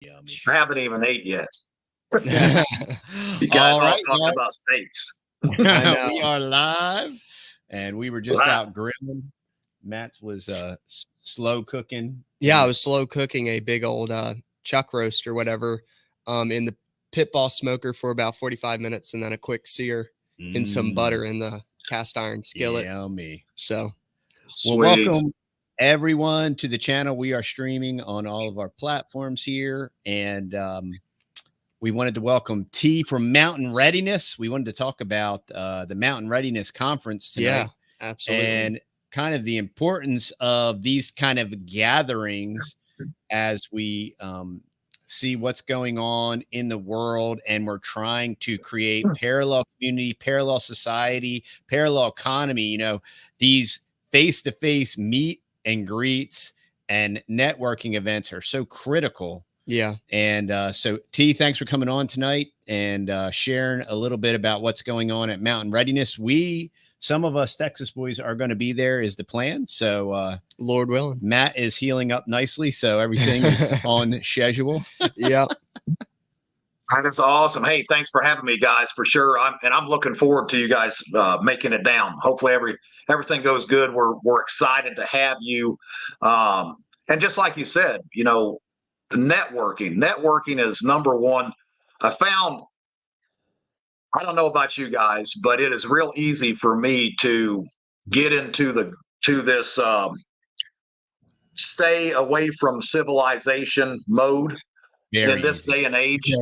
Yummy. I haven't even ate yet. You guys All all right, talking about steaks. I know. we are live, and we were just out grilling. Matt was slow cooking. Yeah, I was slow cooking a big old chuck roast or whatever in the pit ball smoker for about 45 minutes, and then a quick sear in some butter in the cast iron skillet. Yummy. So, well, welcome everyone to the channel. We are streaming on all of our platforms here, and we wanted to welcome T from Mountain Readiness. We wanted to talk about the Mountain Readiness Conference tonight. Yeah, absolutely. And kind of the importance of these kind of gatherings as we see what's going on in the world, and we're trying to create parallel community, parallel society, parallel economy. You know, these face-to-face meet and greets and networking events are so critical. Yeah. And so T, thanks for coming on tonight and sharing a little bit about what's going on at Mountain Readiness. Some of us Texas boys are going to be there is the plan. So Lord willing, Matt is healing up nicely. So everything is on schedule. Yeah. That is awesome. Hey, thanks for having me, guys, for sure. I'm looking forward to you guys making it down. Hopefully everything goes good. We're excited to have you. And just like you said, you know, the networking is number one. I don't know about you guys, but it is real easy for me to get into this stay away from civilization mode in this day and age.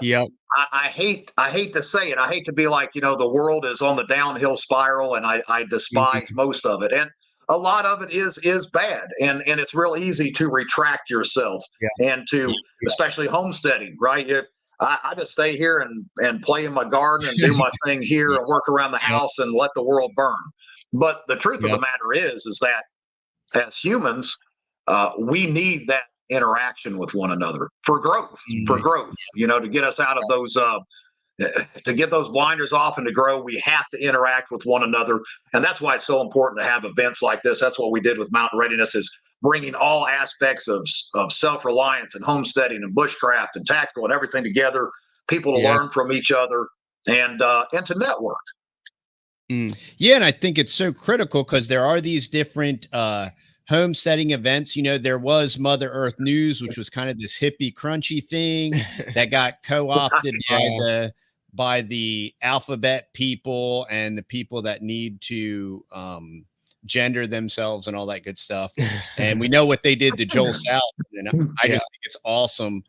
Yep. I hate to say it. I hate to be like, you know, the world is on the downhill spiral, and I despise most of it. And a lot of it is bad, and it's real easy to retract yourself and to especially homesteading, right? I just stay here and play in my garden and do my thing here and work around the house and let the world burn. But the truth of the matter is that as humans, we need that interaction with one another for growth, you know, to get us out of those, to get those blinders off and to grow, we have to interact with one another. And that's why it's so important to have events like this. That's what we did with Mountain Readiness, is bringing all aspects of self-reliance and homesteading and bushcraft and tactical and everything together, people to learn from each other and to network. Yeah, and I think it's so critical because there are these different homesteading events. You know, there was Mother Earth News, which was kind of this hippie crunchy thing that got co-opted by the alphabet people and the people that need to gender themselves and all that good stuff. And we know what they did to Joel Salatin, and I just think it's awesome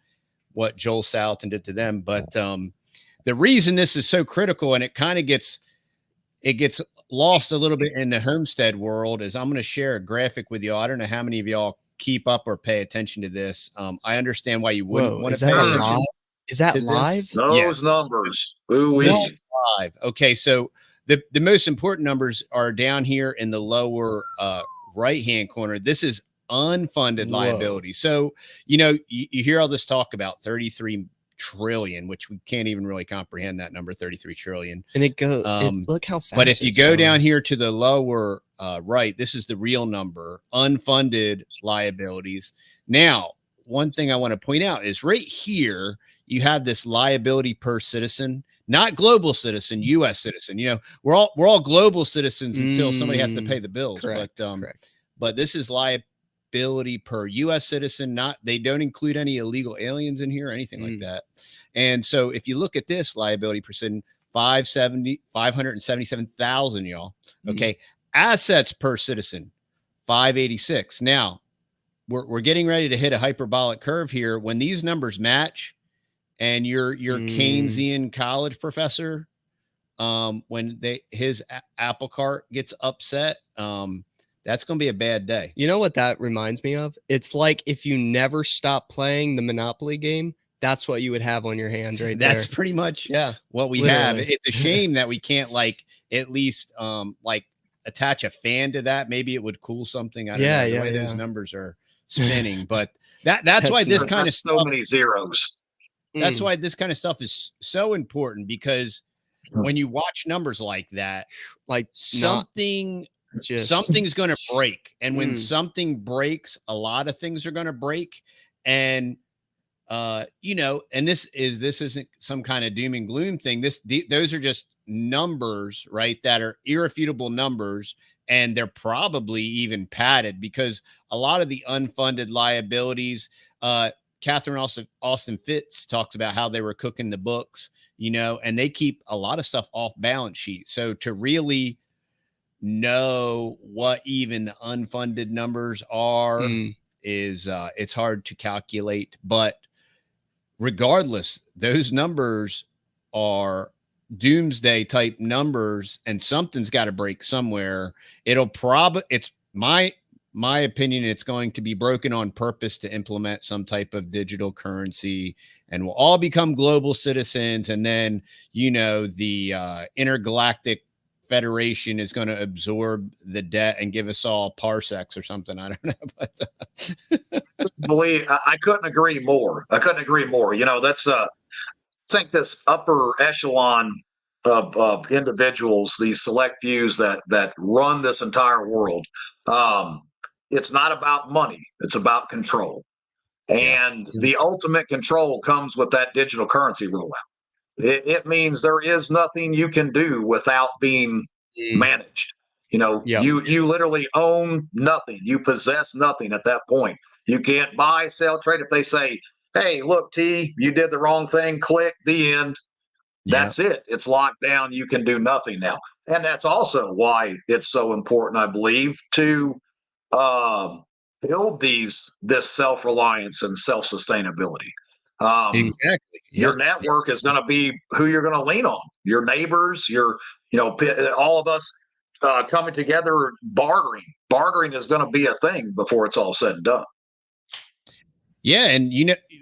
what Joel Salatin did to them. But the reason this is so critical, and it kind of gets lost a little bit in the homestead world, is I'm going to share a graphic with you. I don't know how many of y'all keep up or pay attention to this. I understand why you wouldn't want to pay attention. Is that live? Those numbers. Live. Okay, so the most important numbers are down here in the lower right-hand corner. This is unfunded liability. So, you know, you hear all this talk about 33 trillion, which we can't even really comprehend that number, 33 trillion. And it goes, look how fast. But if you go down here to the lower right, this is the real number, unfunded liabilities. Now, one thing I want to point out is right here, you have this liability per citizen, not global citizen, U.S. citizen. You know, we're all global citizens until somebody has to pay the bills. Correct. But this is liability per U.S. citizen. They don't include any illegal aliens in here or anything like that. And so if you look at this liability per citizen, 577,000, y'all. Okay. Assets per citizen, 586. Now we're getting ready to hit a hyperbolic curve here. When these numbers match, and your Keynesian college professor, when his apple cart gets upset, that's going to be a bad day. You know what that reminds me of? It's like if you never stop playing the Monopoly game, that's what you would have on your hands right there. That's pretty much what we have. It's a shame that we can't at least attach a fan to that. Maybe it would cool something. I don't know the way those numbers are spinning, but that's why this kind of stuff, so many zeros. That's why this kind of stuff is so important, because when you watch numbers like that, something's going to break. And when something breaks, a lot of things are going to break. And and this isn't some kind of doom and gloom thing. Those are just numbers, right? That are irrefutable numbers. And they're probably even padded, because a lot of the unfunded liabilities, Catherine Austin Fitz talks about how they were cooking the books, and they keep a lot of stuff off balance sheet. So to really know what even the unfunded numbers are is it's hard to calculate. But regardless, those numbers are doomsday type numbers, and something's got to break somewhere. It's my opinion, it's going to be broken on purpose to implement some type of digital currency, and we'll all become global citizens. And then, the intergalactic federation is going to absorb the debt and give us all parsecs or something. I don't know, but I couldn't agree more. That's I think this upper echelon of individuals, these select fews that run this entire world, it's not about money. It's about control. And the ultimate control comes with that digital currency rollout. It means there is nothing you can do without being managed. You literally own nothing. You possess nothing at that point. You can't buy, sell, trade. If they say, hey, look, T, you did the wrong thing, click, the end. That's it. It's locked down. You can do nothing now. And that's also why it's so important, I believe, to build this self-reliance and self-sustainability. Exactly. Your network is going to be who you're going to lean on. Your neighbors, all of us coming together, bartering. Bartering is going to be a thing before it's all said and done. Yeah, and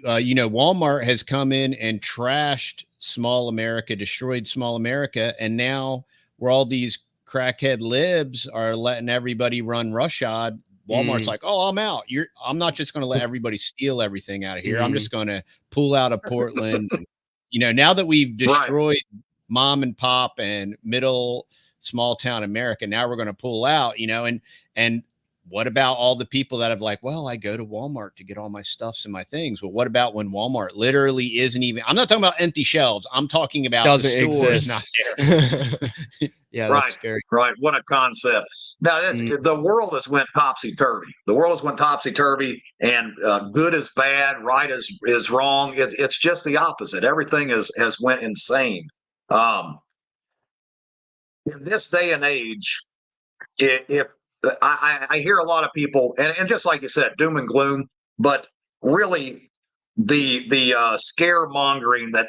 Walmart has come in and trashed small America, destroyed small America, and now where all these crackhead libs are letting everybody run roughshod, Walmart's like, oh, I'm out. I'm not just going to let everybody steal everything out of here. I'm just going to pull out of Portland. And, now that we've destroyed mom and pop and middle small town America, now we're going to pull out, and what about all the people that have like, well, I go to Walmart to get all my stuffs and my things. Well, what about when Walmart literally isn't even, I'm not talking about empty shelves. I'm talking about doesn't the store exist. Is not there. Yeah, that's scary. Right. What a concept. Now, the world has went topsy-turvy. And good is bad, right is wrong. It's just the opposite. Everything has went insane. In this day and age, if I hear a lot of people, and just like you said, doom and gloom, but really the scaremongering that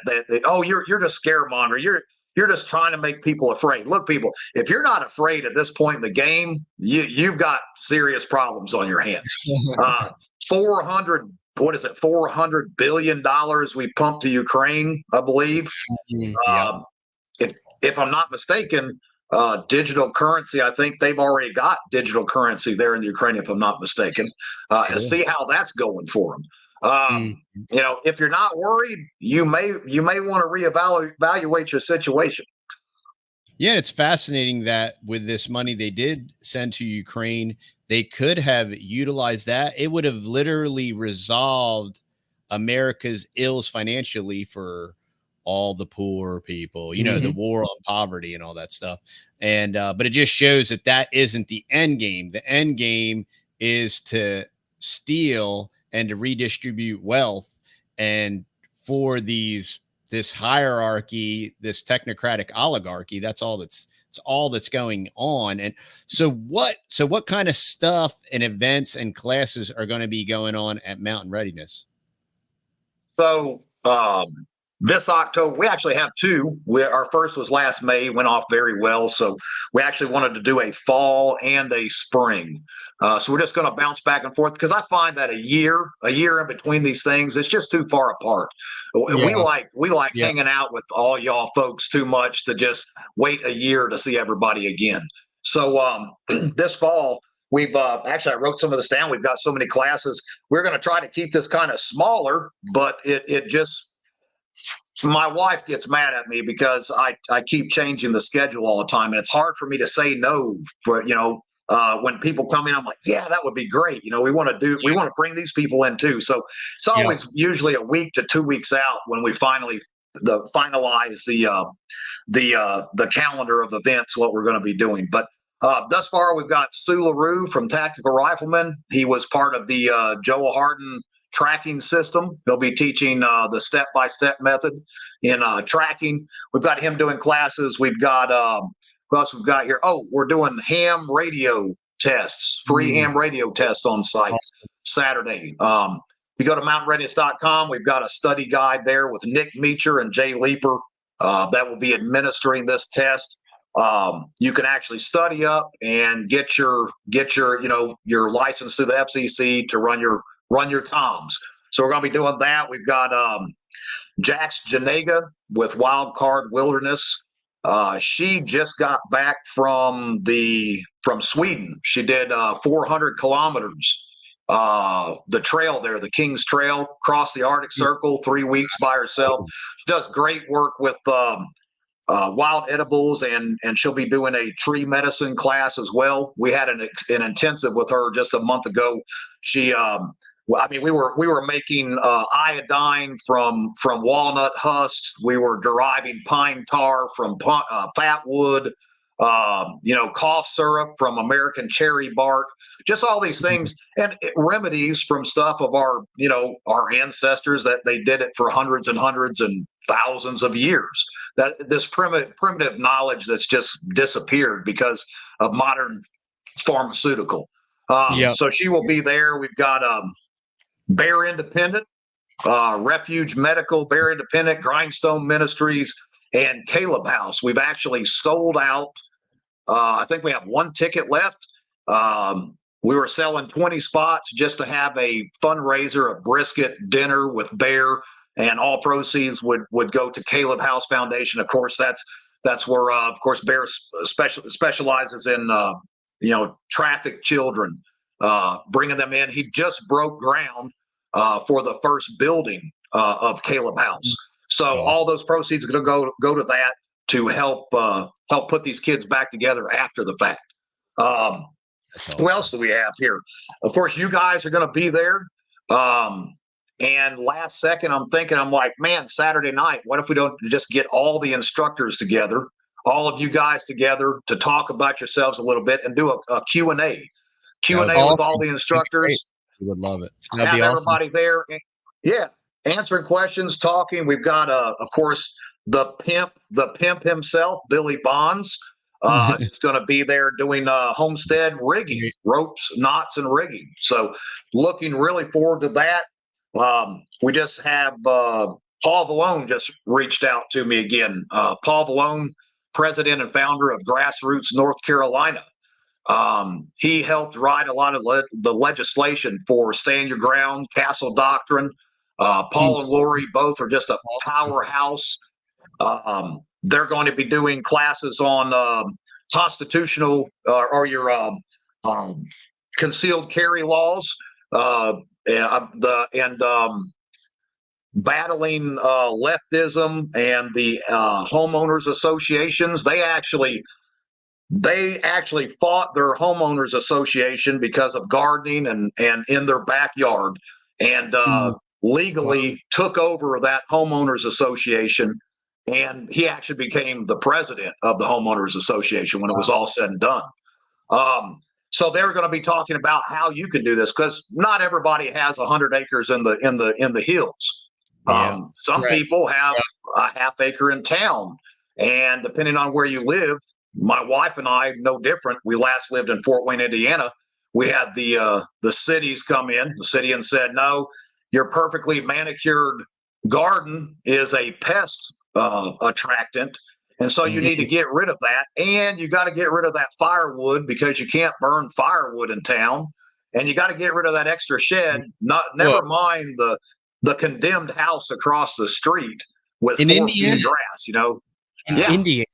you're just scaremonger. You're just trying to make people afraid. Look, people, if you're not afraid at this point in the game, you've got serious problems on your hands. $400 billion we pumped to Ukraine, I believe. If I'm not mistaken, digital currency, I think they've already got digital currency there in Ukraine, if I'm not mistaken. See how that's going for them. If you're not worried, you may want to reevaluate your situation. Yeah, it's fascinating that with this money they did send to Ukraine, they could have utilized that. It would have literally resolved America's ills financially for all the poor people, the war on poverty and all that stuff. And, but it just shows that isn't the end game. The end game is to steal and to redistribute wealth. And for this hierarchy, this technocratic oligarchy, it's all that's going on. And so what kind of stuff and events and classes are going to be going on at Mountain Readiness? So, this October, we actually have two. Our first was last May, went off very well. So we actually wanted to do a fall and a spring. So we're just going to bounce back and forth, because I find that a year in between these things, it's just too far apart. We like hanging out with all y'all folks too much to just wait a year to see everybody again. So this fall, we've actually, I wrote some of this down. We've got so many classes. We're going to try to keep this kind of smaller, but it just, my wife gets mad at me because I keep changing the schedule all the time, and it's hard for me to say no for when people come in, I'm like, yeah, that would be great. We want to bring these people in too. So it's always usually a week to 2 weeks out when we finalize the calendar of events, what we're going to be doing. But thus far, we've got Sue LaRue from Tactical Rifleman. He was part of the Joel Harden tracking system. He'll be teaching the step-by-step method in tracking. We've got him doing classes. We've got who else we've got here? Oh, we're doing ham radio tests, free ham radio tests on site Saturday. If you go to mountainreadiness.com, we've got a study guide there with Nick Meacher and Jay Leeper that will be administering this test. You can actually study up and get your license through the FCC to run your comms. So we're going to be doing that. We've got Jax Janega with Wild Card Wilderness. She just got back from Sweden. She did 400 kilometers. The trail there, the King's Trail, crossed the Arctic Circle, 3 weeks by herself. She does great work with wild edibles, and she'll be doing a tree medicine class as well. We had an intensive with her just a month ago. She, we were making iodine from walnut husks. We were deriving pine tar from fat wood. Cough syrup from American cherry bark, just all these things, and remedies from stuff of our ancestors that they did it for hundreds and hundreds and thousands of years. That this primitive knowledge that's just disappeared because of modern pharmaceutical. So she will be there. We've got Bear Independent, Refuge Medical, Bear Independent, Grindstone Ministries, and Caleb House. We've actually sold out. I think we have one ticket left. We were selling 20 spots just to have a fundraiser, a brisket dinner with Bear, and all proceeds would go to Caleb House Foundation. Of course, that's where, of course, Bear specializes in, trafficked children, bringing them in. He just broke ground for the first building of Caleb House. So all those proceeds are going to go to that to help put these kids back together after the fact. Awesome. Who else do we have here? Of course, you guys are going to be there. And last second, I'm like, man, Saturday night, what if we don't just get all the instructors together, all of you guys together to talk about yourselves a little bit and do a Q&A. Q&A with all the instructors. We would love it. That'd be have everybody there. Yeah. Answering questions, talking. We've got, of course, the pimp himself, Billy Bonds. It's going to be there doing homestead rigging, ropes, knots, and rigging. So looking really forward to that. We just have Paul Vallone just reached out to me again. Paul Vallone, president and founder of Grassroots North Carolina. He helped write a lot of the legislation for Stand Your Ground, Castle Doctrine. Paul and Lori both are just a powerhouse. They're going to be doing classes on constitutional or your concealed carry laws, battling leftism and the homeowners associations. They actually fought their homeowners association because of gardening and in their backyard, and legally took over that homeowners association. And he actually became the president of the homeowners association when it was all said and done. So they're going to be talking about how you can do this, because not everybody has 100 acres in the hills. Some people have a half acre in town, and depending on where you live, my wife and I, no different. We last lived in Fort Wayne, Indiana. We had the cities come in, the city, and said, no, your perfectly manicured garden is a pest attractant, and so you need to get rid of that, and you got to get rid of that firewood because you can't burn firewood in town, and you got to get rid of that extra shed. Never mind the condemned house across the street with 4 feet of grass. In Indiana,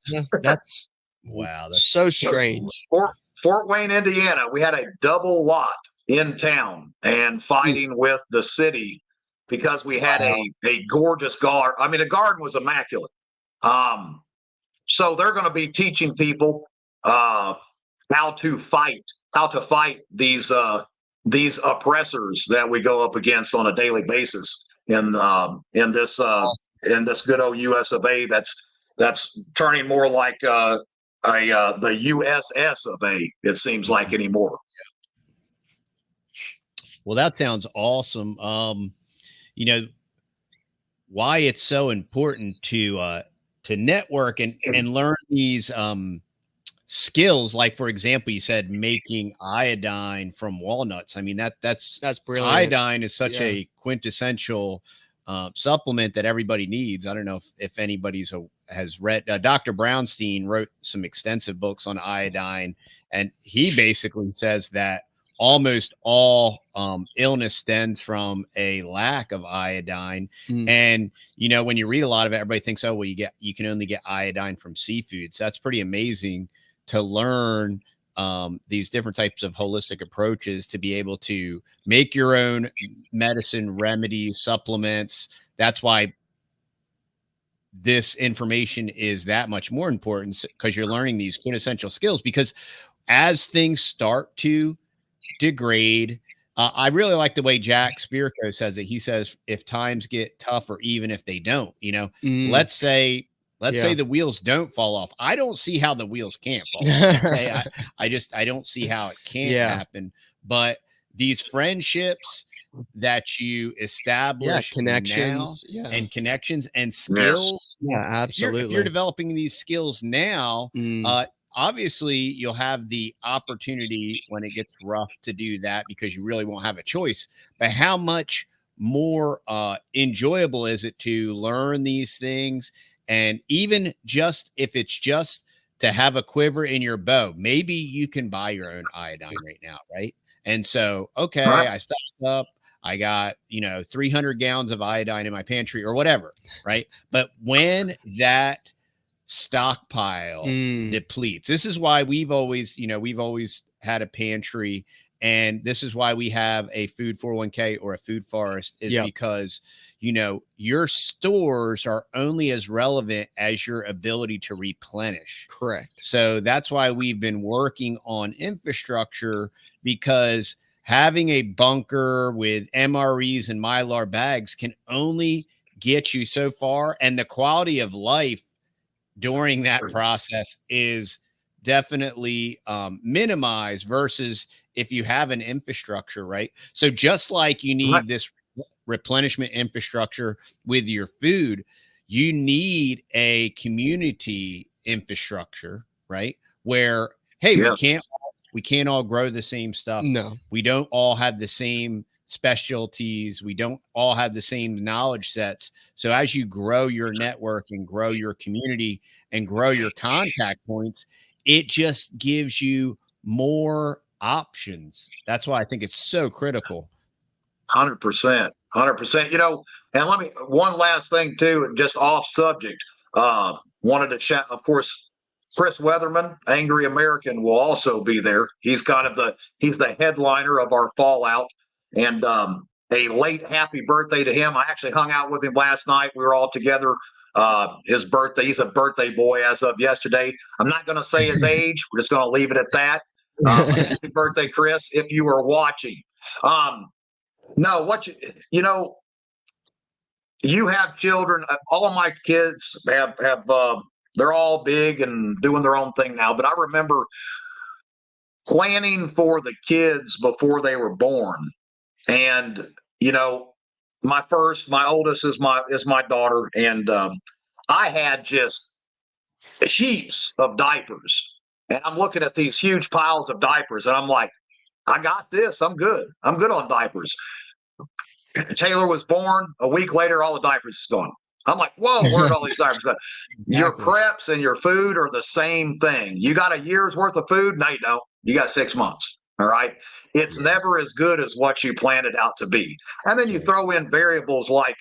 that's wow, that's so strange. Fort Wayne, Indiana, we had a double lot in town and fighting with the city because we had a gorgeous garden. I mean, the garden was immaculate. So they're going to be teaching people how to fight these oppressors that we go up against on a daily basis in this good old US of A that's turning more like the USS of A, it seems like, anymore. Well, that sounds awesome. Why it's so important to network and learn these skills, like, for example, you said making iodine from walnuts. I mean, that's brilliant. Iodine is such a quintessential supplement that everybody needs. I don't know if anybody's has read. Dr. Brownstein wrote some extensive books on iodine, and he basically says that almost all illness stems from a lack of iodine. And when you read a lot of it, everybody thinks, oh, well, you can only get iodine from seafood. So that's pretty amazing to learn these different types of holistic approaches to be able to make your own medicine, remedies, supplements. That's why this information is that much more important, because you're learning these quintessential skills. Because as things start to degrade, I really like the way Jack Spirko says it. He says, if times get tougher, even if they don't, let's say the wheels don't fall off. I don't see how the wheels can't fall off. Okay? I don't see how it can't happen. But these friendships that you establish, connections, and connections and skills. Absolutely. If you're developing these skills now, obviously you'll have the opportunity when it gets rough to do that, because you really won't have a choice. But how much more enjoyable is it to learn these things? And even just if it's just to have a quiver in your bow, maybe you can buy your own iodine right now, right? And so, okay, I stocked up, I got 300 gallons of iodine in my pantry or whatever, right? But when that stockpile depletes, this is why we've always had a pantry, and this is why we have a food 401k or a food forest, is because your stores are only as relevant as your ability to replenish. Correct. So that's why we've been working on infrastructure, because having a bunker with MREs and Mylar bags can only get you so far, and the quality of life during that process is definitely minimized versus if you have an infrastructure, right? So just like you need this replenishment infrastructure with your food, you need a community infrastructure, right? Where, hey, we can't all grow the same stuff. No, we don't all have the same specialties. We don't all have the same knowledge sets. So as you grow your network and grow your community and grow your contact points, it just gives you more options. That's why I think it's so critical. 100%. And one last thing too, just off subject, wanted to shout, of course, Chris Weatherman, Angry American, will also be there. He's he's the headliner of our Fallout. And a late happy birthday to him. I actually hung out with him last night. We were all together. His birthday, he's a birthday boy as of yesterday. I'm not going to say his age. We're just going to leave it at that. Happy birthday, Chris, if you were watching. No, you have children. All of my kids have they're all big and doing their own thing now. But I remember planning for the kids before they were born. And, my oldest is my daughter. And I had just heaps of diapers. And I'm looking at these huge piles of diapers. And I'm like, I got this. I'm good. I'm good on diapers. Taylor was born. A week later, all the diapers is gone. I'm like, whoa, where'd all these diapers go? Exactly. Your preps and your food are the same thing. You got a year's worth of food? No, you don't. You got 6 months. All right. It's never as good as what you planned it out to be. And then you throw in variables like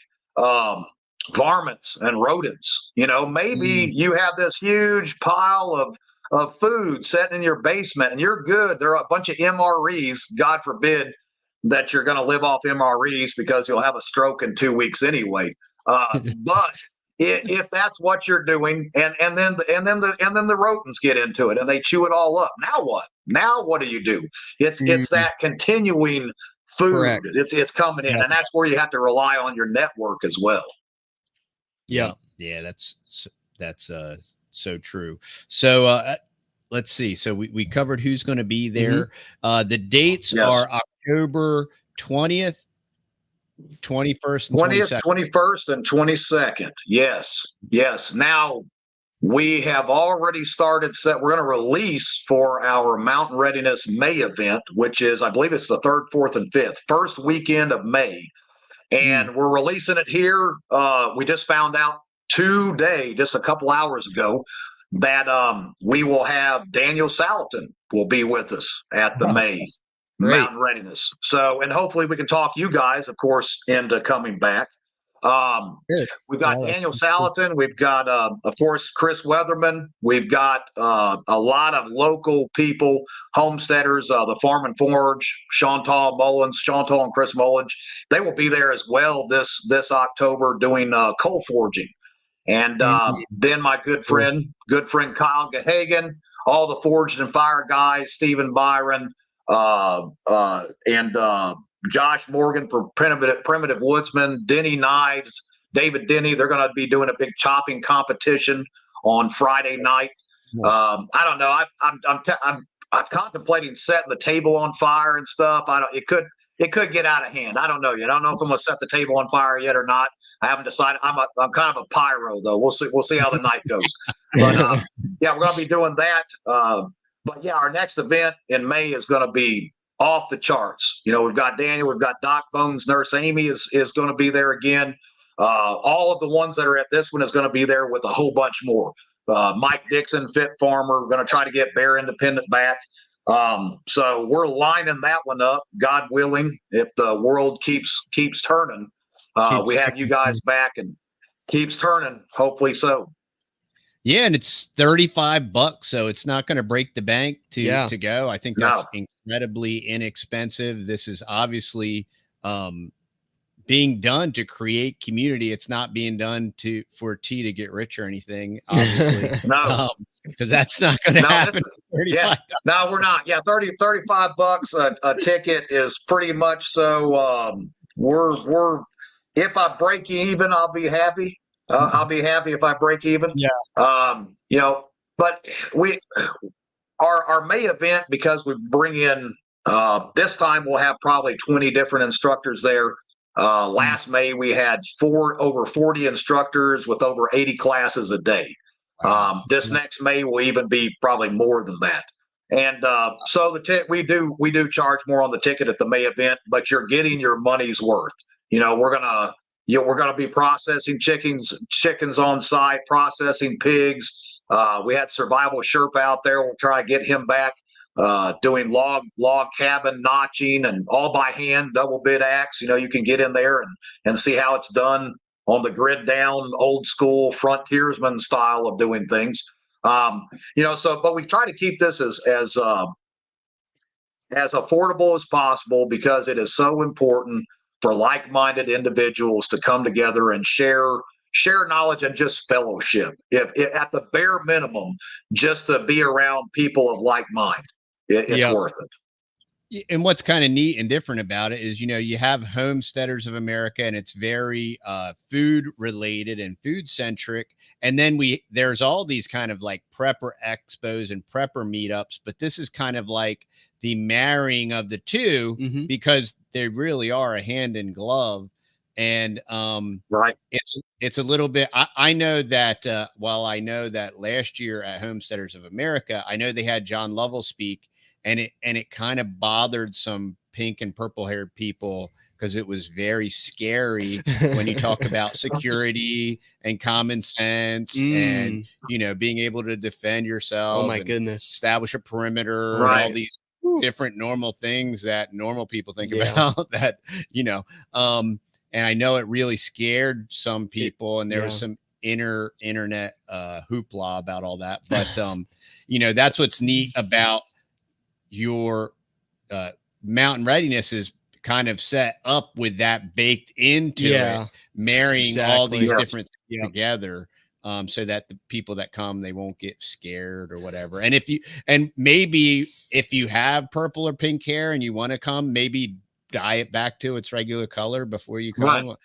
varmints and rodents. Maybe you have this huge pile of food sitting in your basement and you're good. There are a bunch of MREs. God forbid that you're going to live off MREs because you'll have a stroke in 2 weeks anyway. But if that's what you're doing, and then the rodents get into it and they chew it all up. Now what? Now what do you do? It's that continuing food. Correct. It's coming in, and that's where you have to rely on your network as well. Yeah. Yeah, that's so true. So let's see. So we covered who's going to be there. The dates are October 20th, 21st, and 20th, 21st, and 22nd. Yes. Now we have already started we're going to release for our Mountain Readiness May event, which is, I believe it's the 3rd, 4th, and 5th, first weekend of May. And we're releasing it here. We just found out today, just a couple hours ago, that we will have Daniel Salatin will be with us at the May Mountain Readiness. So, and hopefully we can talk you guys, of course, into coming back. We've got Daniel Salatin. We've got, of course, Chris Weatherman. We've got a lot of local people, homesteaders, the Farm and Forge, Chantal and Chris Mullins. They will be there as well this October doing coal forging. And then my good friend Kyle Gahagan, all the Forged and Fire guys, Stephen Byron, and Josh Morgan for Primitive Woodsman, Denny Knives, David Denny. They're going to be doing a big chopping competition on Friday night. I don't know. I'm contemplating setting the table on fire and stuff. It could get out of hand. I don't know yet. I don't know if I'm going to set the table on fire yet or not. I haven't decided. I'm kind of a pyro though. We'll see how the night goes. But yeah, we're going to be doing that. But yeah, our next event in May is going to be off the charts. You know, we've got Daniel, we've got Doc Bones, Nurse Amy is going to be there again. All of the ones that are at this one is going to be there with a whole bunch more. Mike Dixon, Fit Farmer, we're going to try to get Bear Independent back. So we're lining that one up, God willing, if the world keeps turning. We have you guys back and keeps turning, hopefully so. Yeah, and it's $35, so it's not going to break the bank to go. I think that's incredibly inexpensive. This is obviously being done to create community. It's not being done for T to get rich or anything, obviously. No, because that's not going to happen. No, we're not. Yeah, $35 a ticket is pretty much so. We're if I break even, I'll be happy. I'll be happy if I break even. Yeah. You know, but our May event, because we bring in this time we'll have probably 20 different instructors there. Last May we had over 40 instructors with over 80 classes a day. This next May will even be probably more than that. And so we do charge more on the ticket at the May event, but you're getting your money's worth. You know, we're gonna be processing chickens on site, processing pigs. We had Survival Sherpa out there. We'll try to get him back, doing log cabin notching and all by hand, double bit axe. You know, you can get in there and see how it's done on the grid down, old school frontiersman style of doing things. You know, but we try to keep this as affordable as possible because it is so important for like-minded individuals to come together and share knowledge and just fellowship. If at the bare minimum, just to be around people of like mind, it's worth it. And what's kind of neat and different about it is, you know, you have Homesteaders of America and it's very food related and food centric. And then there's all these kind of like prepper expos and prepper meetups, but this is kind of like the marrying of the two because they really are a hand in glove. And it's a little bit, I know that while I know that last year at Homesteaders of America, I know they had John Lovell speak, and it kind of bothered some pink and purple haired people because it was very scary when you talk about security and common sense and, you know, being able to defend yourself. Oh my goodness. Establish a perimeter and all these different normal things that normal people think about that, you know, and I know it really scared some people and there was some internet hoopla about all that. But, you know, that's what's neat about your Mountain Readiness is kind of set up with that baked into it, marrying all these different together, so that the people that come, they won't get scared or whatever. And maybe if you have purple or pink hair and you want to come, maybe dye it back to its regular color before you come. Right.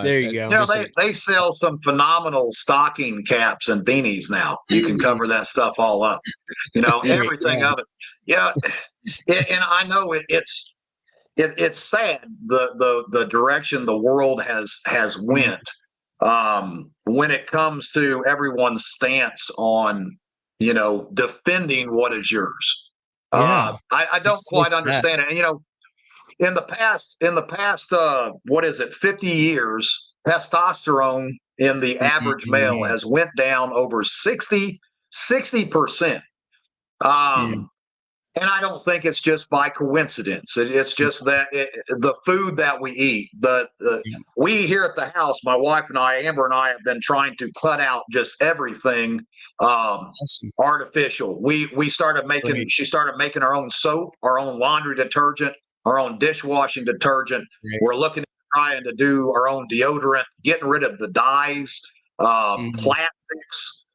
There you go. You know, they sell some phenomenal stocking caps and beanies now. You can cover that stuff all up. You know, everything of it. Yeah, and I know it's sad the direction the world has went when it comes to everyone's stance on, you know, defending what is yours. I don't quite understand it. And, you know, in the past, what is it, 50 years, testosterone in the average male has went down over 60%. And I don't think it's just by coincidence. It's just that the food that we eat, we here at the house, my wife and I, Amber and I, have been trying to cut out just everything artificial. We started making, she started making our own soap, our own laundry detergent, our own dishwashing detergent. We're looking at trying to do our own deodorant, getting rid of the dyes, plastics,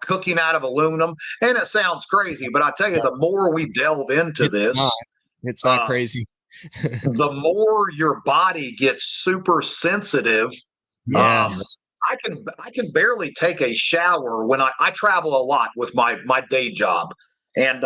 cooking out of aluminum. And it sounds crazy, but I tell you, the more we delve into it's not crazy. The more your body gets super sensitive. Yes. I can barely take a shower when I travel a lot with my day job. And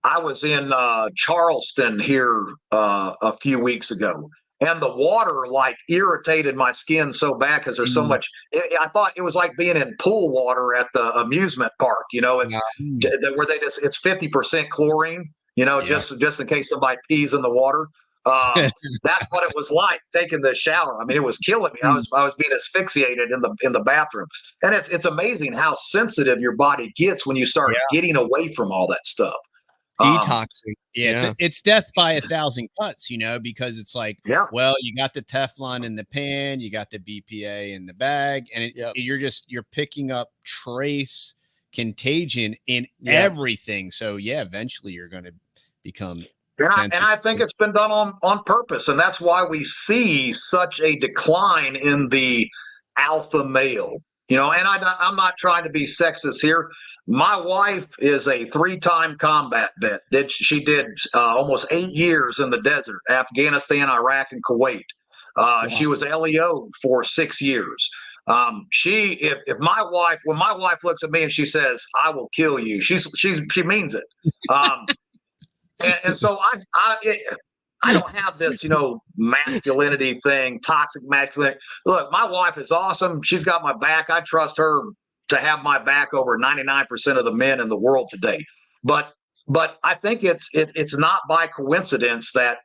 I was in Charleston here a few weeks ago, and the water like irritated my skin so bad because there's so much. I thought it was like being in pool water at the amusement park. You know, it's where it's 50% chlorine. You know, just in case somebody pees in the water. That's what it was like taking the shower. I mean, it was killing me. I was being asphyxiated in the bathroom, and it's amazing how sensitive your body gets when you start getting away from all that stuff. Detoxing. It's death by 1,000 cuts, you know, because it's like, well, you got the Teflon in the pan, you got the BPA in the bag, and you're picking up trace contagion in everything. So eventually you're going to become. And I think it's been done on purpose, and that's why we see such a decline in the alpha male. You know, and I'm not trying to be sexist here. My wife is a 3-time combat vet. She did almost 8 years in the desert, Afghanistan, Iraq, and Kuwait. She was LEO for 6 years. When my wife looks at me and she says, "I will kill you," she means it. And so I don't have this, you know, masculinity thing, toxic masculinity. Look, my wife is awesome. She's got my back. I trust her to have my back over 99% of the men in the world today. But I think it's not by coincidence that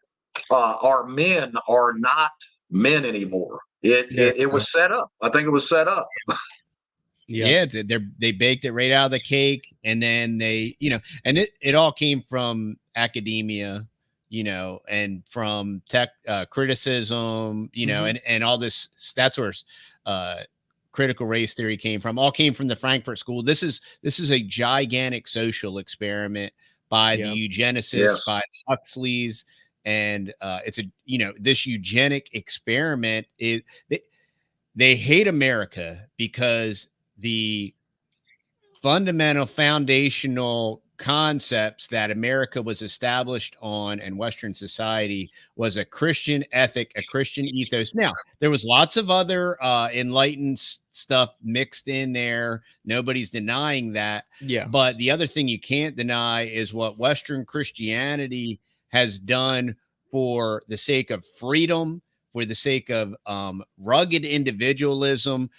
our men are not men anymore. It was set up. I think it was set up. They baked it right out of the cake, and then they, you know, and it all came from academia, you know, and from tech criticism, you know, and all this. That's where critical race theory came from. All came from the Frankfurt School. This is a gigantic social experiment by the eugenicists, by the Huxleys, and it's this eugenic experiment is they hate America because the fundamental foundational concepts that America was established on and Western society was a Christian ethic, a Christian ethos. Now, there was lots of other enlightened stuff mixed in there. Nobody's denying that. Yeah. But the other thing you can't deny is what Western Christianity has done for the sake of freedom, for the sake of rugged individualism,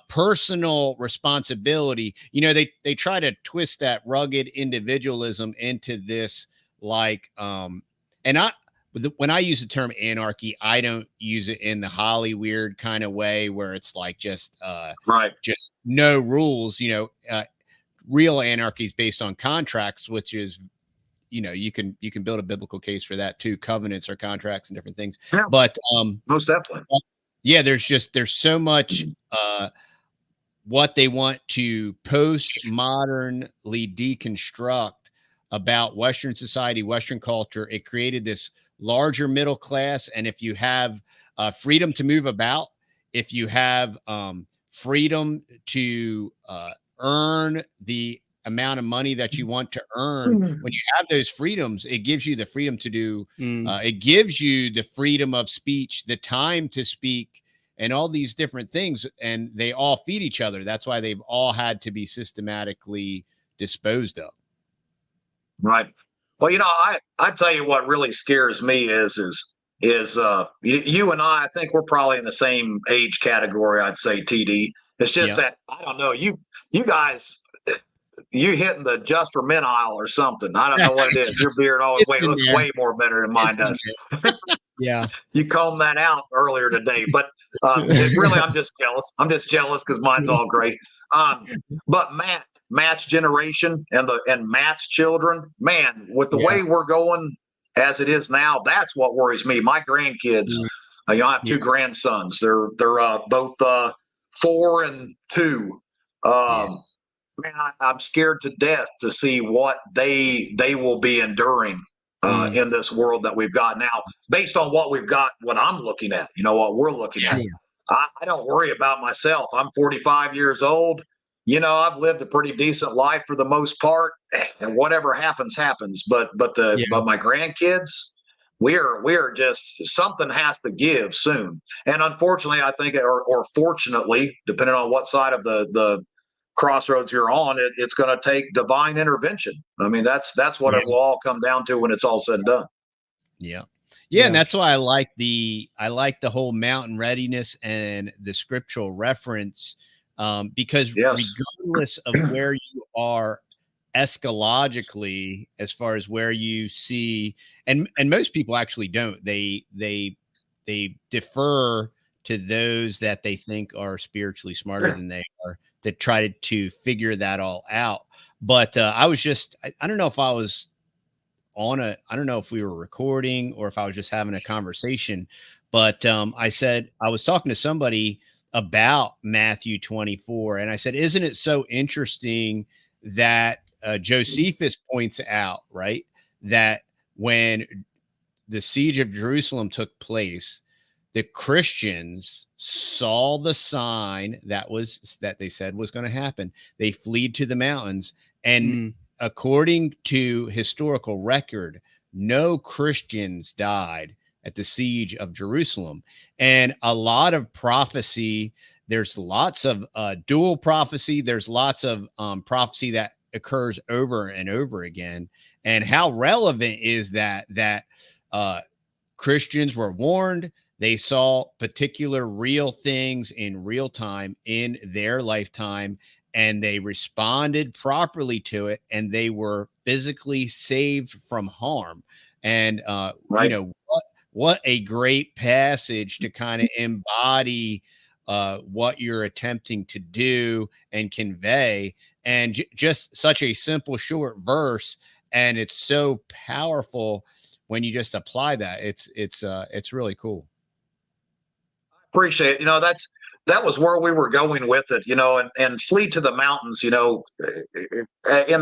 personal responsibility. You know, they try to twist that rugged individualism into this, like, when I use the term anarchy, I don't use it in the Holly weird kind of way where it's like just no rules. You know, real anarchy is based on contracts, which is, you know, you can build a biblical case for that too. Covenants or contracts and different things. Yeah, but most definitely. There's so much what they want to postmodernly deconstruct about Western society, Western culture. It created this larger middle class. And if you have freedom to move about, if you have freedom to earn the amount of money that you want to earn. When you have those freedoms, it gives you the freedom to do, it gives you the freedom of speech, the time to speak, and all these different things. And they all feed each other. That's why they've all had to be systematically disposed of. Right. Well, I tell you what really scares me is you and I think we're probably in the same age category. I'd say, TD. It's just that I don't know, you guys, you hitting the just for men aisle or something. I don't know what it is. Your beard always looks way more better than mine does. Yeah. You combed that out earlier today, but really, I'm just jealous. I'm just jealous because mine's all gray. But Matt's generation and Matt's children, man, with the way we're going as it is now, that's what worries me. My grandkids, I have two grandsons. They're both 4 and 2. Man, I'm scared to death to see what they will be enduring in this world that we've got now, based on what we've got, what I'm looking at, what we're looking at. I don't worry about myself. I'm 45 years old. I've lived a pretty decent life for the most part, and whatever happens, happens. But my grandkids, we're just, something has to give soon. And unfortunately, I think, or fortunately, depending on what side of the crossroads you're on, it's going to take divine intervention. I mean, that's what it will all come down to when it's all said and done. Yeah. And that's why I like the whole mountain readiness and the scriptural reference, because regardless of where you are eschatologically, as far as where you see, and most people actually don't, they defer to those that they think are spiritually smarter than they are, that try to figure that all out. But I don't know if I was I don't know if we were recording or if I was just having a conversation, but I said, I was talking to somebody about Matthew 24. And I said, isn't it so interesting that Josephus points out, right, that when the siege of Jerusalem took place, the Christians saw the sign that they said was going to happen. They fled to the mountains, and according to historical record, no Christians died at the siege of Jerusalem. And a lot of prophecy, there's lots of dual prophecy. There's lots of prophecy that occurs over and over again. And how relevant is that Christians were warned. They saw particular real things in real time in their lifetime, and they responded properly to it, and they were physically saved from harm. And, what a great passage to kind of embody what you're attempting to do and convey. And just such a simple, short verse. And it's so powerful when you just apply that. It's really cool. Appreciate it. That was where we were going with it, and flee to the mountains, in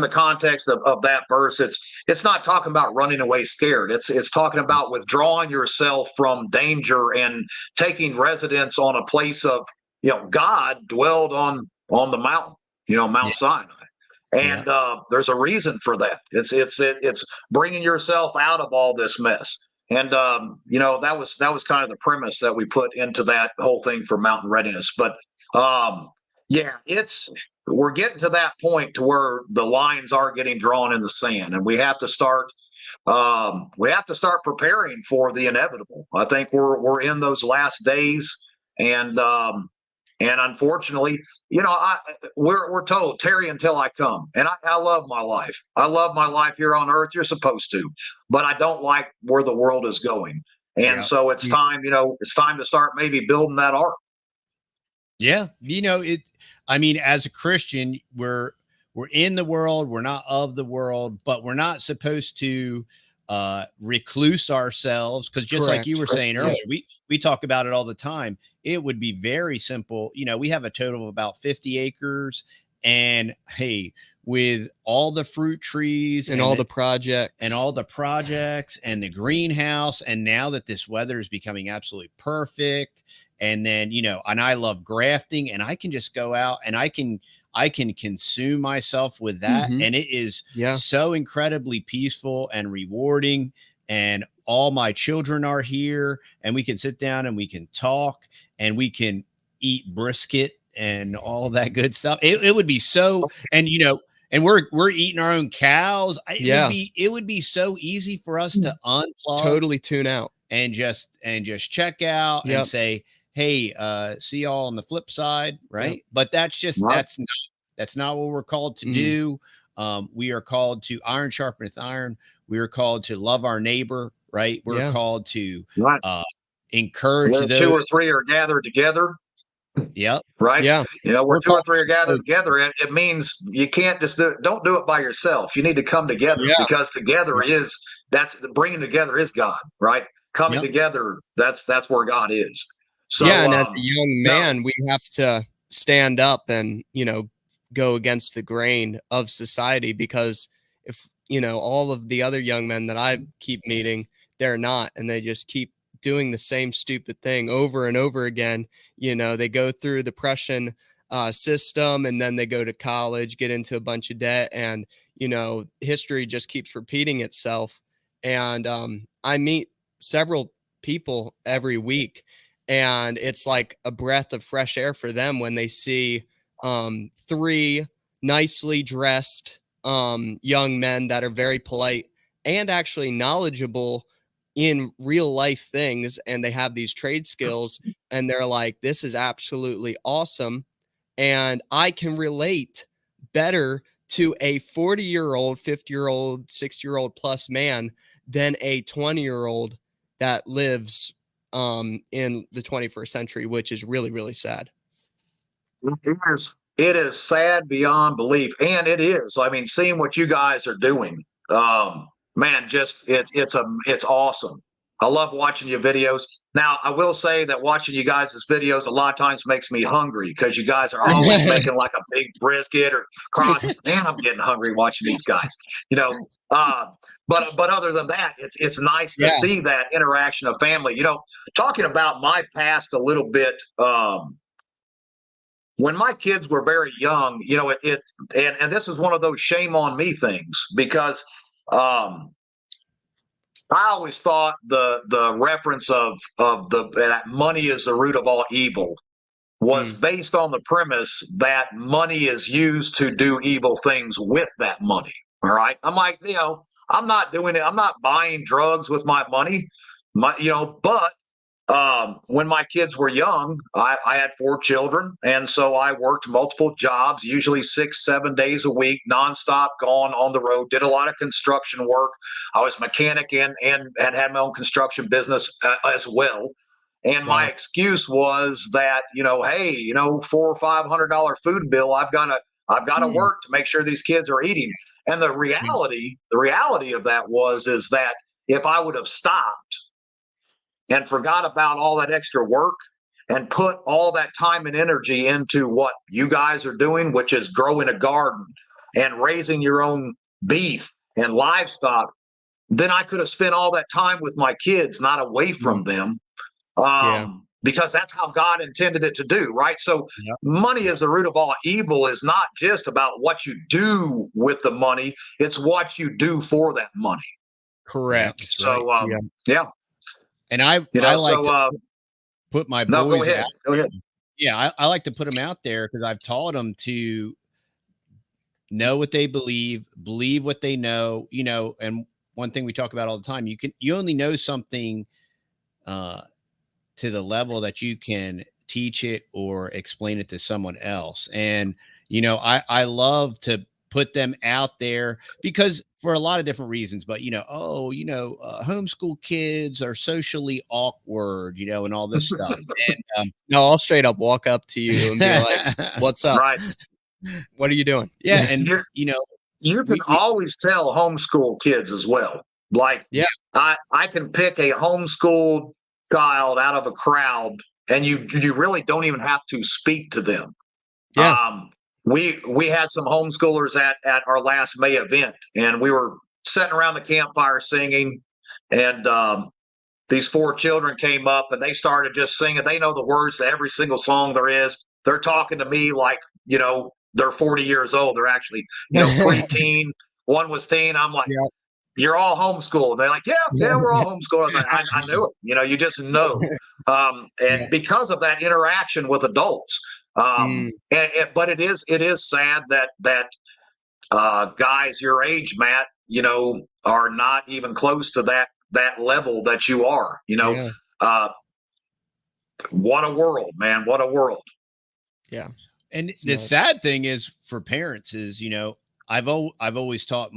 the context of that verse. It's not talking about running away scared. It's talking about withdrawing yourself from danger and taking residence on a place of, God dwelled on the mountain, Mount Sinai. And there's a reason for that. It's bringing yourself out of all this mess. And that was kind of the premise that we put into that whole thing for mountain readiness. But we're getting to that point to where the lines are getting drawn in the sand, and we have to start preparing for the inevitable. I think we're in those last days, and unfortunately, we're told, tarry until I come. And I love my life. I love my life here on earth. You're supposed to, but I don't like where the world is going. And so it's time, it's time to start maybe building that ark. Yeah. As a Christian, we're in the world. We're not of the world, but we're not supposed to recluse ourselves, because just like you were saying earlier, we talk about it all the time. It would be very simple. We have a total of about 50 acres, and hey, with all the fruit trees and all the projects and the greenhouse, and now that this weather is becoming absolutely perfect, And then, and I love grafting, and I can just go out and I can consume myself with that. Mhm. And it is Yeah. so incredibly peaceful and rewarding. And all my children are here, and we can sit down and we can talk, and we can eat brisket and all that good stuff. It would be so, and and we're eating our own cows. Yeah. It would be so easy for us to unplug, Totally tune out, and just check out and Yep. say, hey, see y'all on the flip side, right? Yep. But that's not what we're called to do. We are called to iron sharpeneth iron. We are called to love our neighbor, right? We're called to encourage where those. 2 or 3 are gathered together. Yep. Right. Yeah. Where 2 or 3 are gathered together, it means you can't just don't do it by yourself. You need to come together, because together that's bringing together is God, right? Coming together, that's where God is. So, and as a young man, we have to stand up and, go against the grain of society, because if, all of the other young men that I keep meeting, they're not, and they just keep doing the same stupid thing over and over again. They go through the Prussian system, and then they go to college, get into a bunch of debt, and, history just keeps repeating itself. And I meet several people every week, and it's like a breath of fresh air for them when they see 3 nicely dressed young men that are very polite and actually knowledgeable in real life things, and they have these trade skills, and they're like, this is absolutely awesome, and I can relate better to a 40-year-old, 50-year-old, 60-year-old plus man than a 20-year-old that lives in the 21st century, which is really, really sad. It is sad beyond belief, and it is. I mean, seeing what you guys are doing, man, just it's awesome. I love watching your videos. Now, I will say that watching you guys' videos a lot of times makes me hungry, because you guys are always making like a big brisket or cross. Man, I'm getting hungry watching these guys. But other than that, it's nice to see that interaction of family. Talking about my past a little bit. When my kids were very young, and this is one of those shame on me things, because I always thought the reference of that money is the root of all evil was based on the premise that money is used to do evil things with that money. All right. I'm like, I'm not doing it. I'm not buying drugs with my money, but when my kids were young, I had 4 children. And so I worked multiple jobs, usually 6, 7 days a week, nonstop, gone on the road, did a lot of construction work. I was a mechanic and had my own construction business as well. And my excuse was that, hey, $400 or $500 food bill, I've got to work to make sure these kids are eating. And the reality of that is that if I would have stopped and forgot about all that extra work and put all that time and energy into what you guys are doing, which is growing a garden and raising your own beef and livestock, then I could have spent all that time with my kids, not away from them, because that's how God intended it to do, right? So money is the root of all evil is not just about what you do with the money, it's what you do for that money. Correct. So, And I like to put my boys out. Go ahead. Yeah, I like to put them out there, because I've taught them to know what they believe what they know, and one thing we talk about all the time, you only know something to the level that you can teach it or explain it to someone else. And, I love to put them out there, because for a lot of different reasons, but homeschool kids are socially awkward, and all this stuff. And no, I'll straight up walk up to you and be like, what's up? Right. What are you doing? Yeah. And you can always tell homeschool kids as well. Like, I can pick a homeschooled child out of a crowd, and you really don't even have to speak to them. We had some homeschoolers at our last May event, and we were sitting around the campfire singing, and these 4 children came up and they started just singing. They know the words to every single song there is. They're talking to me like, they're 40 years old. They're actually, preteen. One was teen. I'm like, Yep. you're all homeschooled. And they're like, yeah, we're all homeschooled. I was like, I knew it. You just know. And because of that interaction with adults, but it is sad that guys your age, Matt, are not even close to that level that you are. What a world, man! What a world. Yeah. And the sad thing is for parents is, I've always taught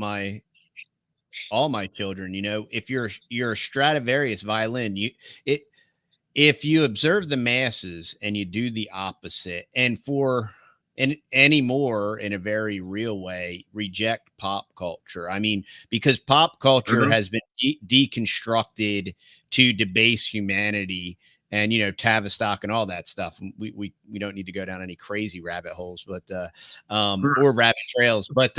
all my children, if you're a Stradivarius violin, if you observe the masses and you do the opposite, and anymore in a very real way, reject pop culture. I mean, because pop culture has been deconstructed to debase humanity and, Tavistock and all that stuff. And we don't need to go down any crazy rabbit holes, but, or rabbit trails, but,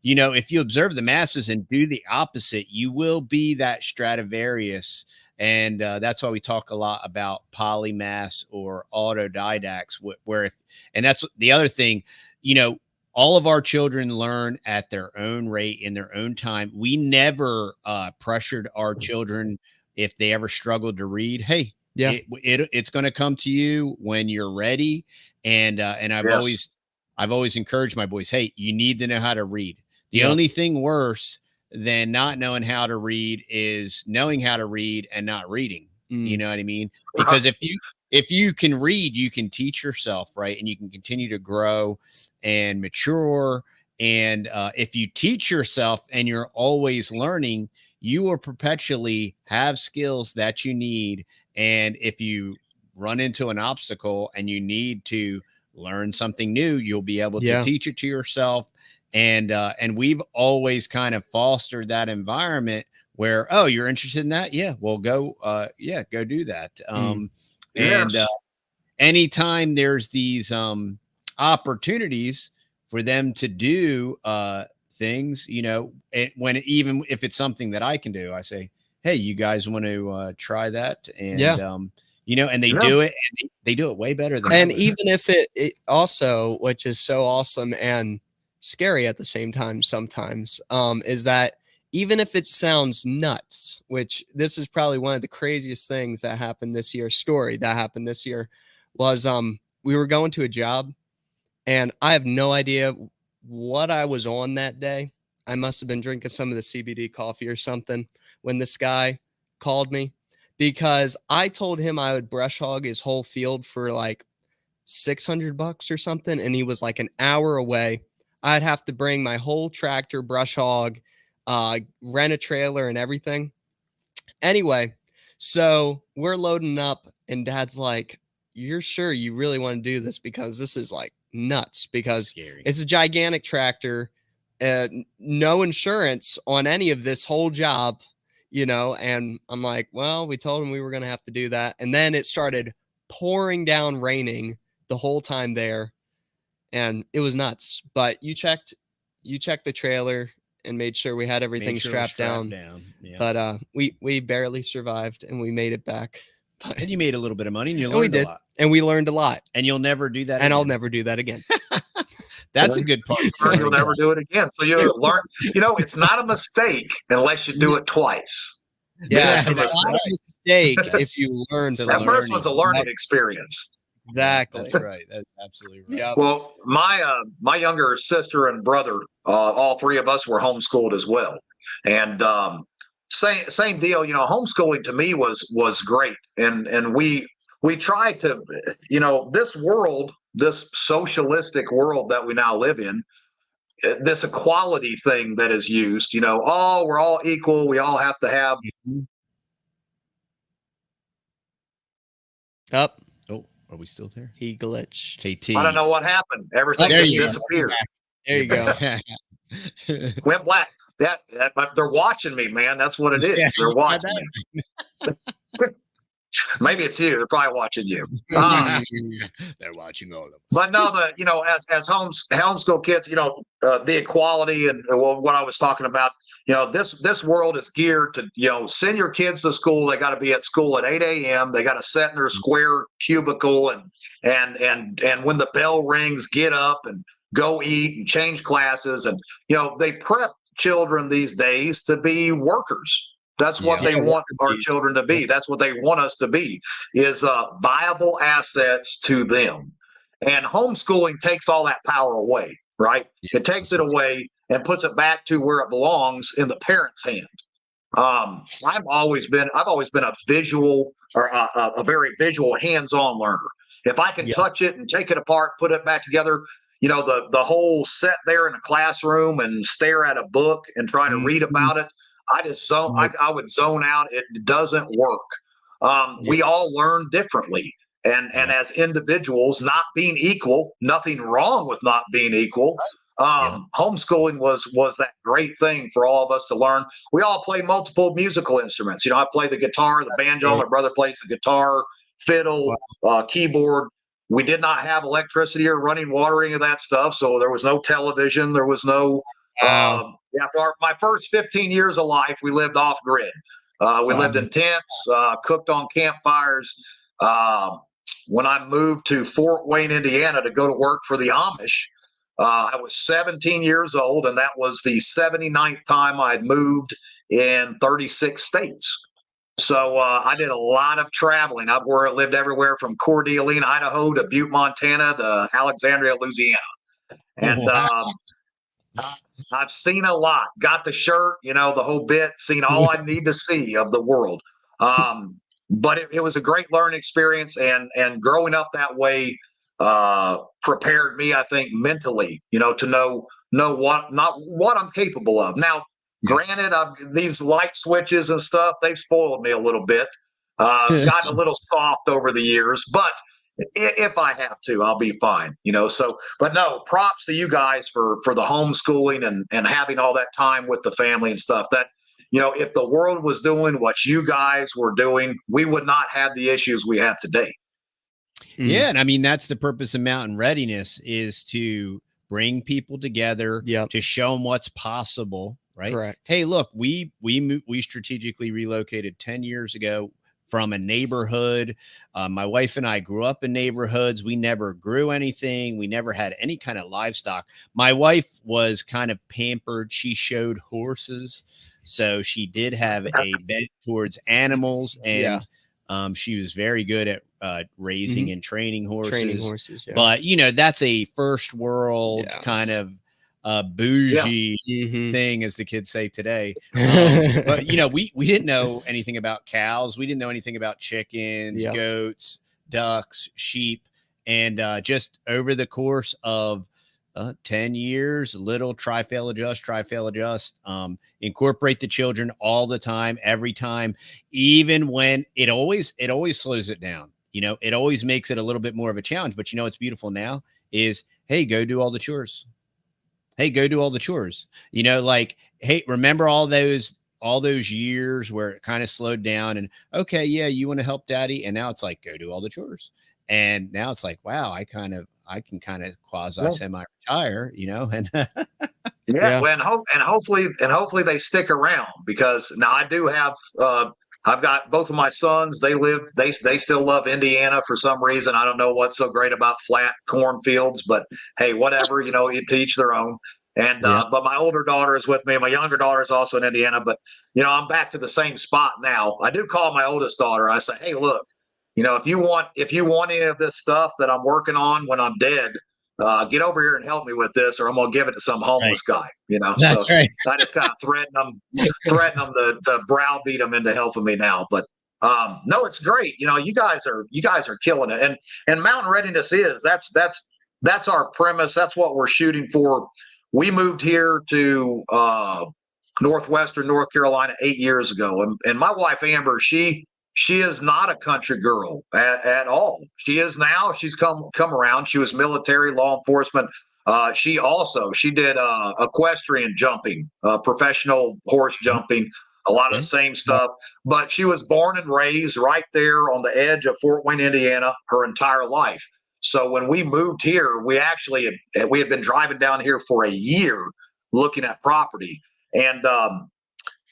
if you observe the masses and do the opposite, you will be that Stradivarius. And that's why we talk a lot about polymaths or autodidacts, and that's the other thing, all of our children learn at their own rate in their own time. We never pressured our children if they ever struggled to read. Hey, it's going to come to you when you're ready. And I've always encouraged my boys, hey, you need to know how to read. The only thing worse than not knowing how to read is knowing how to read and not reading. You know what I mean? Because if you can read, you can teach yourself, right? And you can continue to grow and mature. And if you teach yourself and you're always learning, you will perpetually have skills that you need. And if you run into an obstacle and you need to learn something new, you'll be able to teach it to yourself. And we've always kind of fostered that environment where, oh, you're interested in that? Yeah, well, go do that. And anytime there's these opportunities for them to do things, when even if it's something that I can do, I say, hey, you guys want to try that? And and they do it, and they do it way better than and even if it also, which is so awesome and scary at the same time sometimes, is that even if it sounds nuts, which this is probably one of the craziest things that happened this year, was we were going to a job and I have no idea what I was on that day. I must have been drinking some of the CBD coffee or something when this guy called me, because I told him I would brush hog his whole field for like $600 or something, and he was like an hour away. I'd have to bring my whole tractor, brush hog, rent a trailer and everything. Anyway, so we're loading up and Dad's like, you're sure you really want to do this? Because this is like nuts, because it's a gigantic tractor, no insurance on any of this whole job, and I'm like, well, we told him we were going to have to do that. And then it started pouring down, raining the whole time there. And it was nuts, but you checked the trailer and made sure we had everything strapped down. Yeah. But we barely survived and we made it back. But, and you made a little bit of money and you learned a lot. And we learned a lot. And you'll never do that again. And I'll never do that again. That's a good part. You'll never do it again. So you learn, it's not a mistake unless you do it twice. Yeah, it's not a mistake if you learn. That first one's a learning experience. Exactly. That's right. That's absolutely right. Yep. Well, my younger sister and brother, all three of us were homeschooled as well. And same deal, homeschooling to me was great. And we tried to, this world, this socialistic world that we now live in, this equality thing that is used, we're all equal. We all have to have. Up. Are we still there? He glitched. KT. I don't know what happened. Everything just disappeared. There you go. Went black. That they're watching me, man. That's what it is. They're watching me. Maybe it's you. They're probably watching you. They're watching all of us. But no, as homeschool kids, the equality and what I was talking about, this world is geared to, send your kids to school. They got to be at school at 8 a.m. They got to sit in their square cubicle and when the bell rings, get up and go eat and change classes. And, they prep children these days to be workers. That's what they want our children to be. That's what they want us to be, is viable assets to them. And homeschooling takes all that power away, right? It takes it away and puts it back to where it belongs, in the parent's hand. I've always been a visual, or a very visual, hands-on learner. If I can touch it and take it apart, put it back together, the whole sit there in a classroom and stare at a book and try to read about it, I would zone out. It doesn't work. We all learn differently. And as individuals, not being equal, nothing wrong with not being equal. Homeschooling was that great thing for all of us to learn. We all play multiple musical instruments. I play the guitar, the banjo. My brother plays the guitar, fiddle, keyboard. We did not have electricity or running water, any of that stuff. So there was no television. There was no. For my first 15 years of life, we lived off grid. We lived in tents, cooked on campfires. When I moved to Fort Wayne, Indiana, to go to work for the Amish, I was 17 years old, and that was the 79th time I'd moved in 36 states. So I did a lot of traveling. I've lived everywhere from Coeur d'Alene, Idaho, to Butte, Montana, to Alexandria, Louisiana. And I've seen a lot, got the shirt, the whole bit, seen all I need to see of the world. But it was a great learning experience, and growing up that way prepared me, I think, mentally, to know what I'm capable of. Now, granted, these light switches and stuff, they've spoiled me a little bit, gotten a little soft over the years, but if I have to, I'll be fine, so, but no, props to you guys for the homeschooling and having all that time with the family and stuff. That, if the world was doing what you guys were doing, we would not have the issues we have today. Yeah. And I mean, that's the purpose of Mountain Readiness, is to bring people together, to show them what's possible. Right. Correct. Hey, look, we strategically relocated 10 years ago from a neighborhood. My wife and I grew up in neighborhoods. We never grew anything. We never had any kind of livestock. My wife was kind of pampered. She showed horses. So she did have a bent towards animals, and she was very good at raising and training horses. But, that's a first world kind of bougie thing, as the kids say today. But we didn't know anything about cows. We didn't know anything about chickens, goats, ducks, sheep. And just over the course of 10 years, little try-fail adjust, incorporate the children all the time, every time, even when it always slows it down. It always makes it a little bit more of a challenge. But what's beautiful now is, hey, go do all the chores. Hey, go do all the chores. Hey, remember all those years where it kind of slowed down, and okay, yeah, you want to help daddy. And now it's like, go do all the chores. And now it's like, wow, I can kind of quasi semi-retire, and and hopefully they stick around, because now I do have, I've got both of my sons. They still love Indiana for some reason. I don't know what's so great about flat cornfields, but hey, whatever, to each their own. And but my older daughter is with me. My younger daughter is also in Indiana. But I'm back to the same spot now. I do call my oldest daughter. I say, hey, look, if you want any of this stuff that I'm working on when I'm dead, get over here and help me with this, or I'm gonna give it to some homeless guy. That's right. I just kind of threaten them to browbeat them into helping me now. But no, it's great. You guys are killing it. And Mountain Readiness that's our premise. That's what we're shooting for. We moved here to northwestern North Carolina 8 years ago, and my wife Amber, she is not a country girl at all. She is now. She's come around. She was military, law enforcement. She did equestrian jumping, professional horse jumping. a lot of the same stuff. But she was born and raised right there on the edge of Fort Wayne, Indiana, her entire life. So when we moved here, we had been driving down here for a year looking at property. And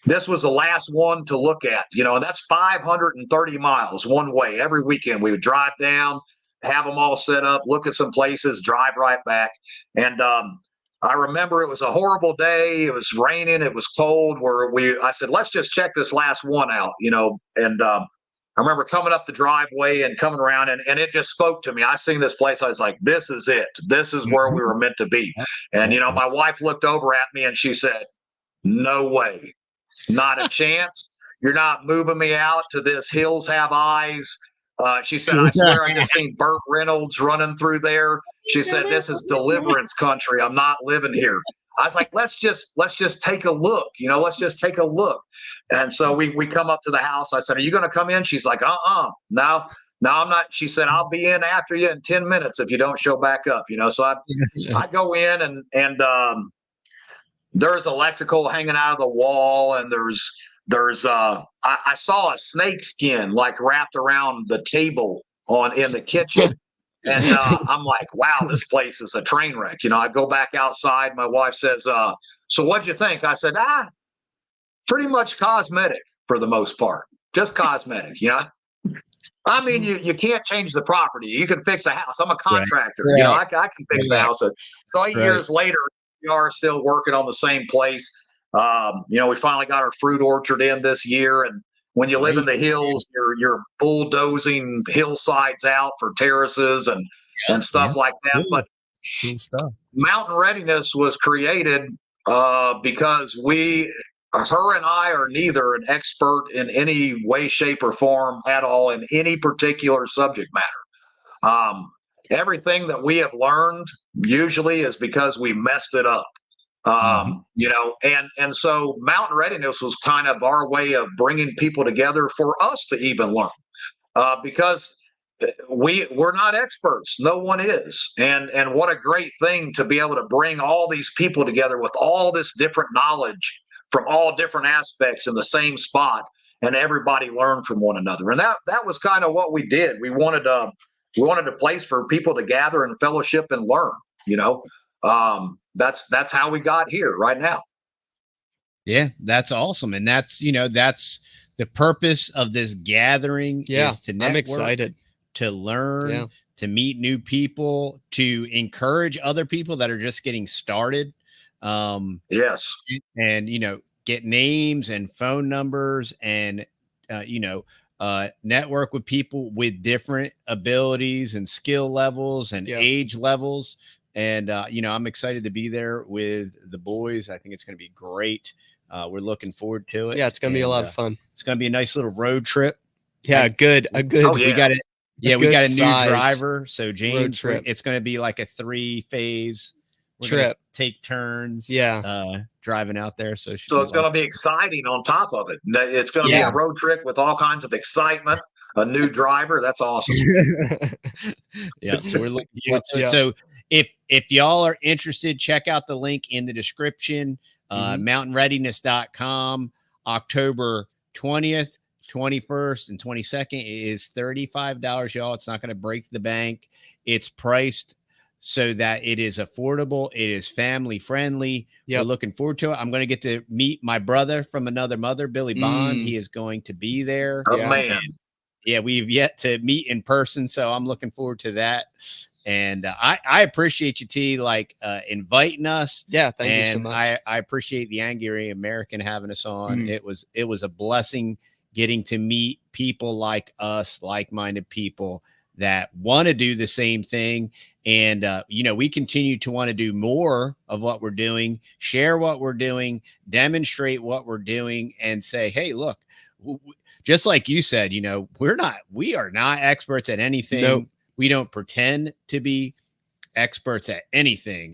this was the last one to look at, and that's 530 miles one way. Every weekend we would drive down, have them all set up, look at some places, drive right back. And I remember it was a horrible day. It was raining. It was cold. I said, let's just check this last one out, and I remember coming up the driveway and coming around, and it just spoke to me. I seen this place. I was like, this is it. This is where we were meant to be. And, my wife looked over at me and she said, no way, not a chance. You're not moving me out to this Hills Have Eyes. She said, I swear I just seen Burt Reynolds running through there. She said, this is deliverance country. I'm not living here. I was like, let's just take a look, let's just take a look. And so we come up to the house. I said, are you going to come in? She's like, no, I'm not. She said, I'll be in after you in 10 minutes if you don't show back up, So I go in and there's electrical hanging out of the wall, and I saw a snake skin like wrapped around the table in the kitchen. And I'm like, wow, this place is a train wreck. I go back outside. My wife says, so what'd you think? I said, pretty much cosmetic for the most part, just cosmetic, I mean, you can't change the property. You can fix a house. I'm a contractor. Right. I can fix the house. So 8 years later, we are still working on the same place. We finally got our fruit orchard in this year. And when you live in the hills, you're bulldozing hillsides out for terraces and stuff like that. But Mountain Readiness was created because her and I are neither an expert in any way, shape, or form at all in any particular subject matter. Everything that we have learned usually is because we messed it up. And so Mountain Readiness was kind of our way of bringing people together for us to even learn, because we're not experts. No one is. And what a great thing to be able to bring all these people together with all this different knowledge from all different aspects in the same spot, and everybody learn from one another. And that was kind of what we did. We wanted a place for people to gather and fellowship and learn, that's how we got here right now. Yeah, that's awesome. And that's the purpose of this gathering is to network, I'm excited to learn, to meet new people, to encourage other people that are just getting started. Yes. And, get names and phone numbers and, network with people with different abilities and skill levels and age levels. And, I'm excited to be there with the boys. I think it's going to be great. We're looking forward to it. Yeah, it's going to be a lot of fun. It's going to be a nice little road trip. Yeah, good. We got it. Yeah, we got a new driver. So James, it's going to be like a 3-phase trip. Take turns. Driving out there. So it's going to be exciting on top of it. It's going to be a road trip with all kinds of excitement. A new driver. That's awesome. So we're looking forward to it. So if y'all are interested, check out the link in the description. mountainreadiness.com. October 20th, 21st, and 22nd is $35, y'all. It's not going to break the bank. It's priced so that it is affordable. It is family friendly. We're looking forward to it. I'm going to get to meet my brother from another mother, Billy Bond. He is going to be there. Oh, man. Yeah, we've yet to meet in person, so I'm looking forward to that. And I appreciate you, T, inviting us. Yeah, thank you so much. I appreciate the Angry American having us on. It was a blessing getting to meet people like us, like-minded people that want to do the same thing. And, we continue to want to do more of what we're doing, share what we're doing, demonstrate what we're doing, and say, hey, look, just like you said, we are not experts at anything. Nope. We don't pretend to be experts at anything.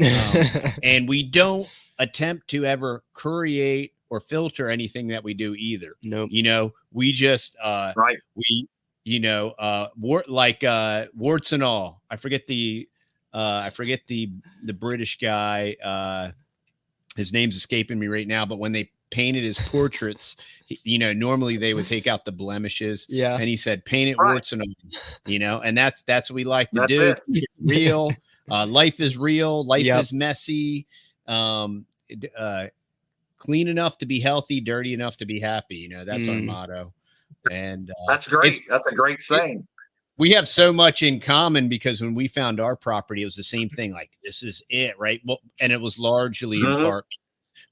And we don't attempt to ever create or filter anything that we do either. No, we just, warts and all. I forget the British guy. His name's escaping me right now, but when they painted his portraits. Normally they would take out the blemishes. Yeah. And he said, paint it Right. warts and all, and that's what we like to That's do. it. It's real. Life is real. Life Yep. is messy. Clean enough to be healthy, dirty enough to be happy. That's our motto. And that's great. That's a great saying. We have so much in common because when we found our property, it was the same thing. Like, this is it, right? Well, and it was largely in part,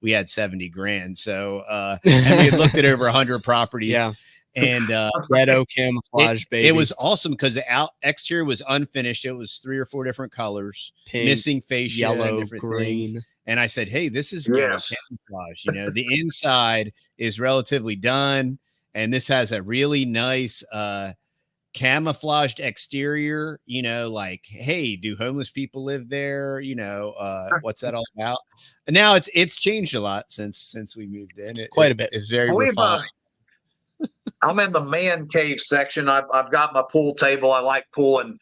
we had 70 grand. So, and we had looked at over 100 properties. Yeah. And Ghetto camouflage, baby. It was awesome because the exterior was unfinished. It was 3 or 4 different colors, Pink, missing fascia, yellow, different green. things. And I said, hey, this is ghetto camouflage. The inside is relatively done. And this has a really nice camouflaged exterior, like, hey, do homeless people live there? What's that all about? And now it's changed a lot since we moved in. Quite a bit. It's very refined. I'm in the man cave section. I've got my pool table. I like pooling.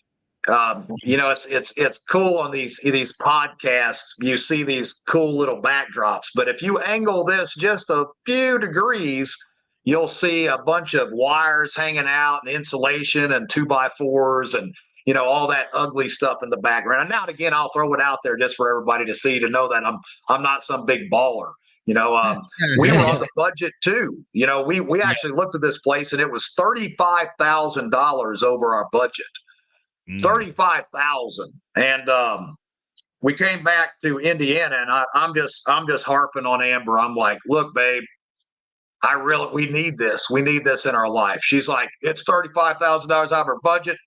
It's cool on these podcasts. You see these cool little backdrops, but if you angle this just a few degrees, you'll see a bunch of wires hanging out and insulation and 2x4s and all that ugly stuff in the background. And now and again, I'll throw it out there just for everybody to see, to know that I'm not some big baller. We were on the budget too. We actually looked at this place and it was $35,000 over our budget. 35,000. And we came back to Indiana, and I'm just harping on Amber. I'm like, look, babe, we need this. We need this in our life. She's like, it's $35,000 out of her budget.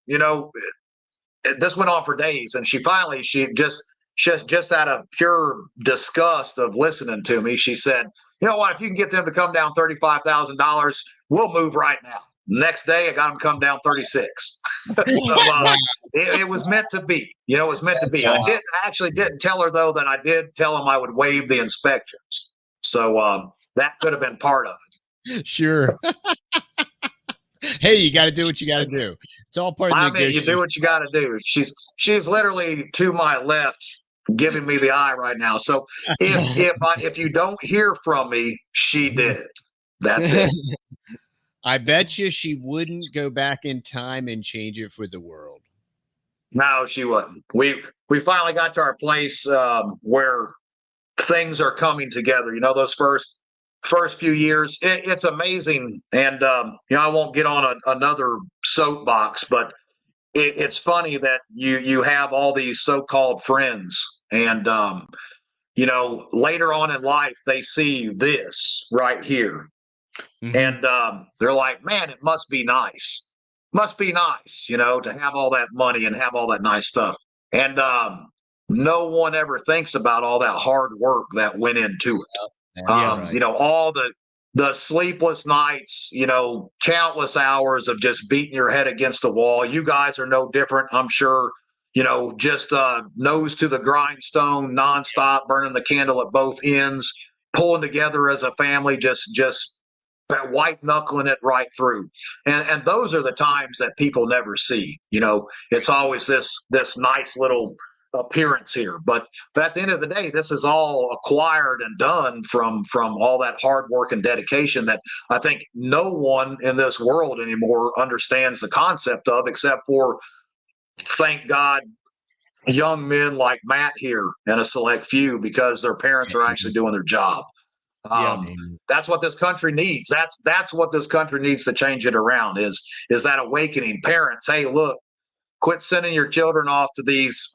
This went on for days, and she just out of pure disgust of listening to me, she said, you know what, if you can get them to come down $35,000, we'll move right now. Next day, I got them come down 36. So it was meant to be. It was meant to be. Awesome. I actually didn't tell her, though, that I did tell them I would waive the inspections. So that could have been part of it. Sure. Hey, you got to do what you got to do. It's all part of the negotiation. You do what you got to do. She's literally to my left, giving me the eye right now. So if you don't hear from me, she did it. That's it. I bet you she wouldn't go back in time and change it for the world. No, she wouldn't. We finally got to our place where things are coming together. Those first few years, it's amazing. And I won't get on another soapbox, but it's funny that you have all these so-called friends, and later on in life they see this right here. And they're like, man, it must be nice. To have all that money and have all that nice stuff. And no one ever thinks about all that hard work that went into it. Right. All the sleepless nights, countless hours of just beating your head against the wall. You guys are no different, I'm sure. Just nose to the grindstone, nonstop, burning the candle at both ends, pulling together as a family, just white knuckling it right through. And those are the times that people never see. It's always this nice little appearance here, but at the end of the day, this is all acquired and done from all that hard work and dedication that I think no one in this world anymore understands the concept of, except for, thank God, young men like Matt here and a select few, because their parents are actually doing their job. That's what this country needs. That's what this country needs to change it around, is that awakening. Parents, hey, look, quit sending your children off to these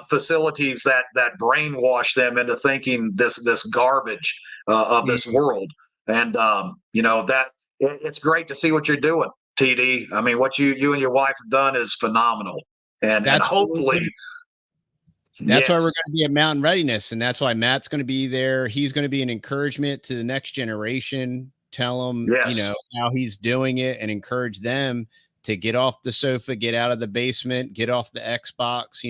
facilities that brainwash them into thinking this garbage of this world. And that it's great to see what you're doing, TD. I mean, what you and your wife have done is phenomenal, and hopefully. That's why we're going to be at Mountain Readiness, and that's why Matt's going to be there. He's going to be an encouragement to the next generation. Tell them, how he's doing it, and encourage them to get off the sofa, get out of the basement, get off the Xbox.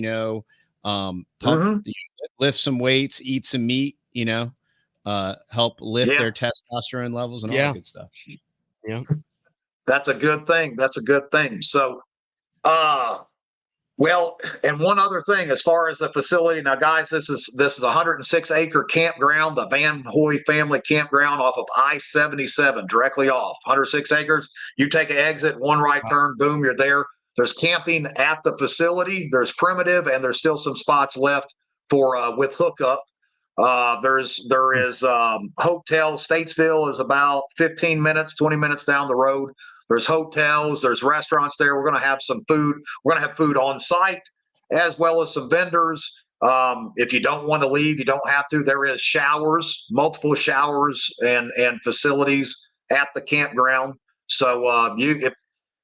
Lift some weights, eat some meat. Help lift their testosterone levels and all that good stuff. Yeah, that's a good thing. So, Well, and one other thing, as far as the facility, now, guys, this is a 106-acre campground, the Van Hoy family campground off of I-77, directly off 106 acres. You take an exit, one right turn, boom, you're there. There's camping at the facility. There's primitive, and there's still some spots left for with hookup. There is hotel. Statesville is about 15 minutes, 20 minutes down the road. There's hotels, there's restaurants there. We're going to have some food. We're going to have food on site, as well as some vendors. If you don't want to leave, you don't have to. There is showers, multiple showers and facilities at the campground. So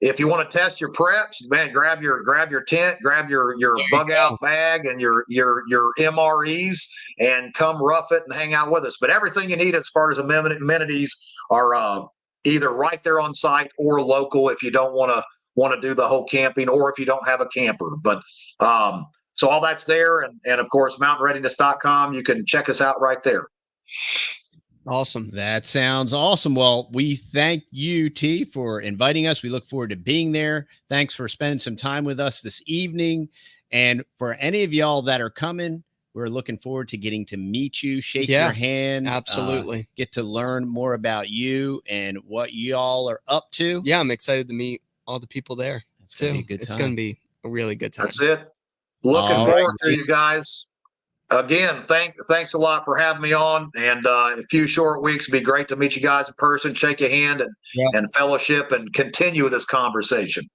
if you want to test your preps, man, grab your tent, grab your bug out bag and your MREs, and come rough it and hang out with us. But everything you need as far as amenities are either right there on site or local if you don't want to do the whole camping, or if you don't have a camper. But so all that's there, and of course mountainreadiness.com. You can check us out right there. Awesome. That sounds awesome. Well, we thank you, T, for inviting us. We look forward to being there. Thanks for spending some time with us this evening. And for any of y'all that are coming, we're looking forward to getting to meet you, shake your hand. Absolutely. Get to learn more about you and what y'all are up to. Yeah, I'm excited to meet all the people there too. It's going to be a really good time. That's it. Looking forward to you guys. Again, thanks a lot for having me on. And in a few short weeks, it'd be great to meet you guys in person, shake your hand, and fellowship, and continue this conversation.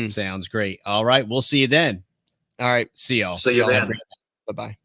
Sounds great. All right. We'll see you then. All right. See y'all. See you then. Bye-bye.